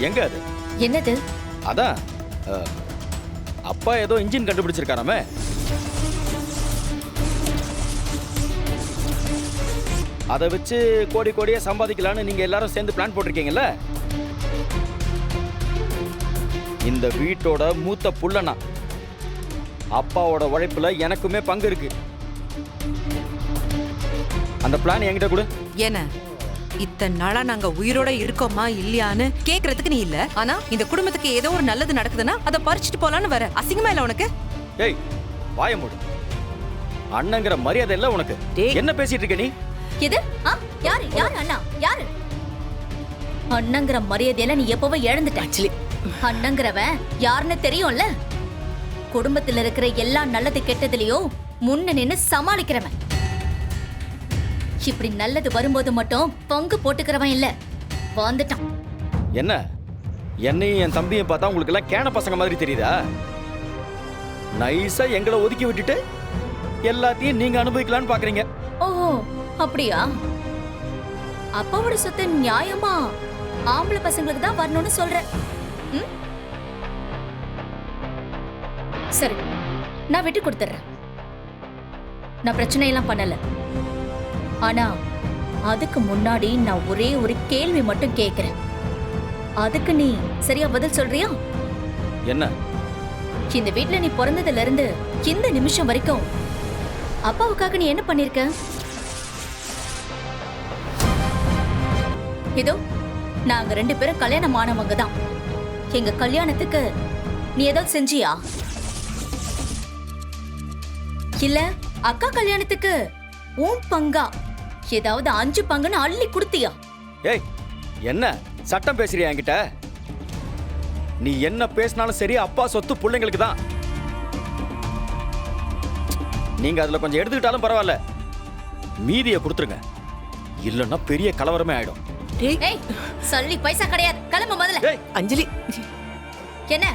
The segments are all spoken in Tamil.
எங்க அது? என்னது? அதான் அப்பா ஏதோ இன்ஜின் கண்டுபிடிச்சிருக்காராமே. அதை வச்சு கோடி கோடியா சம்பாதிக்கலான்னு நீங்க எல்லாரும் சேர்ந்து பிளான் போட்டிருக்கீங்கல்ல. இந்த வீட்டோட மூத்த புள்ளனா அப்பாவோட உழைப்புல எனக்குமே பங்கு இருக்கு. அந்த பிளான் என்கிட்ட கொடு. என்ன இத்தனை நாளா நாங்க உயிரோட இருக்கோமா இல்லையான்னு கேக்குறதுக்கு நீ இல்ல, ஆனா இந்த குடும்பத்துக்கு ஏதோ ஒரு நல்லது நடக்குதுன்னா அதை பறிச்சுட்டு போலான்னு வர. அசிங்கமா இல்ல உனக்கு? ஏய் வாய மூடு. அண்ணங்கிற மரியாதை இல்ல உனக்கு. என்ன பேசிட்டு இருக்க நீ? எது? யாரு யாரு அண்ணா? யாரு அண்ணங்கிற மரியாதையில? நீ எப்பவோ இழந்துட்ட. அண்ணங்கிறவன் யாருன்னு தெரியும்ல. குடும்பத்துல இருக்கிற எல்லா நல்லது கெட்டதுலயும் முன்ன நின்னு சமாளிக்கிறவன். இப்படி நல்லது வரும்போது மட்டும் பங்கு போட்டுக்கிறவன் இல்ல. வந்துட்டான். என்ன என்னையும் என் தம்பியும் பார்த்தா உங்களுக்கு எல்லாம் கேன பசங்க மாதிரி தெரியுதா? நைஸா எங்களை ஒதுக்கி விட்டுட்டு எல்லாத்தையும் நீங்க அனுபவிக்கலாம்னு பாக்குறீங்க. ஓஹோ அப்படியா? அப்பாவோட சொத்து நியாயமா ஆம்பளை பசங்களுக்கு தான் வரணும்னு சொல்ற. சரி, நான் விட்டு கொடுத்துறேன். நான் பிரச்சனை எல்லாம் பண்ணல. ஆனா அதுக்கு முன்னாடி நான் ஒரே ஒரு கேள்வி மட்டும் கேக்குறேன். அதுக்கு நீ சரியா பதில் சொல்றியா? என்ன? இந்த வீட்ல நீ பிறந்ததுல இருந்து இந்த நிமிஷம் வரைக்கும் அப்பாவுக்காக நீ என்ன பண்ணிருக்க? இதோ நாங்க 2 பேரும் கல்யாணம் ஆனவங்க தான். எங்க கல்யாணத்துக்கு நீ ஏதாவது செஞ்சியா? இல்ல அக்கா கல்யாணத்துக்கு உன் பங்கா ஏதாவது 5 பங்குன்னு அள்ளி கொடுத்தியா? ஏய் என்ன சட்டம் பேசுறியா என்கிட்ட? நீ என்ன பேசினாலும் சரி, அப்பா சொத்து பிள்ளைங்களுக்கு தான். நீங்க அதுல கொஞ்சம் எடுத்துக்கிட்டாலும் பரவாயில்ல, மீதியை கொடுத்துருங்க. இல்லன்னா பெரிய கலவரமே ஆயிடும். ஏய் சல்லி பைசா கிடையாது, கிளம்பு முதல்ல. ஏய் அஞ்சலி, என்ன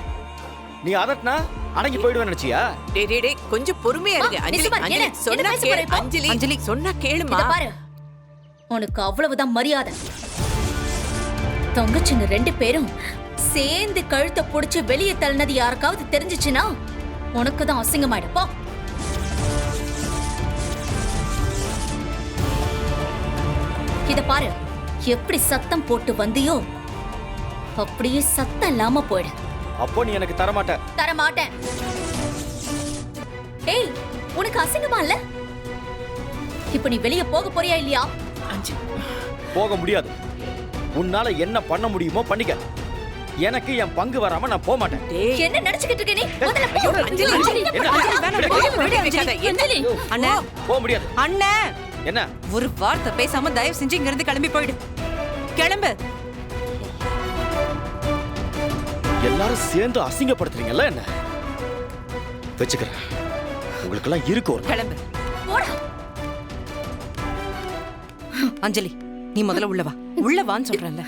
நீ அதட்னா அடங்கி போயிடுவேன்னு நினைச்சியா? டேய் டேய் டேய் கொஞ்சம் பொறுமையா இருங்க. அஞ்சலி அஞ்சலி சொன்னா கேளு. அஞ்சலி அஞ்சலி சொன்னா கேளுமா. இத பாரு, உனக்கு அவ்வளவுதான் மரியாதை. தங்கச்சிங்க 2 பேரும் சேர்ந்து கழுத்தை புடிச்சு வெளியே தள்ளினது யாருக்காவது தெரிஞ்சிச்சுன்னா உனக்கு தான் அசிங்கமாயிடும். போ. இத பாரு, எப்படி சத்தம் போட்டு வந்தியோ அப்படியே சத்தம் இல்லாம போயிடு. அப்போ நீ எனக்கு தரமாட்ட. தரமாட்டேன். ஏய் உனக்கு அசிங்கமா இல்ல? இப்ப நீ வெளியே போக போறியா இல்லையா? போக முடியாது. உன்னால என்ன பண்ண முடியுமோ பண்ணிக்க. எனக்கு என் பங்கு வராம நான் போக மாட்டேன். என்ன நினைச்சுக்கிட்டு இருக்க நீ? முதல்ல போ. அஞ்சலி அஞ்சலி அஞ்சலி அண்ணா போக முடியாது. அண்ணா என்ன? ஒரு வார்த்தை பேசாம தயவு செஞ்சு இங்க இருந்து கிளம்பி போயிடு. கிளம்பு. எல்லாரும் சேர்ந்து அசிங்கப்படுத்துறீங்கல்ல என்ன? வெச்சுக்கிறேன். உங்களுக்கெல்லாம் இருக்கு ஒரு. கிளம்பு. போடா. அஞ்சலி நீ முதல்ல உள்ள வா. உள்ள வான்னு சொல்றேன்ல.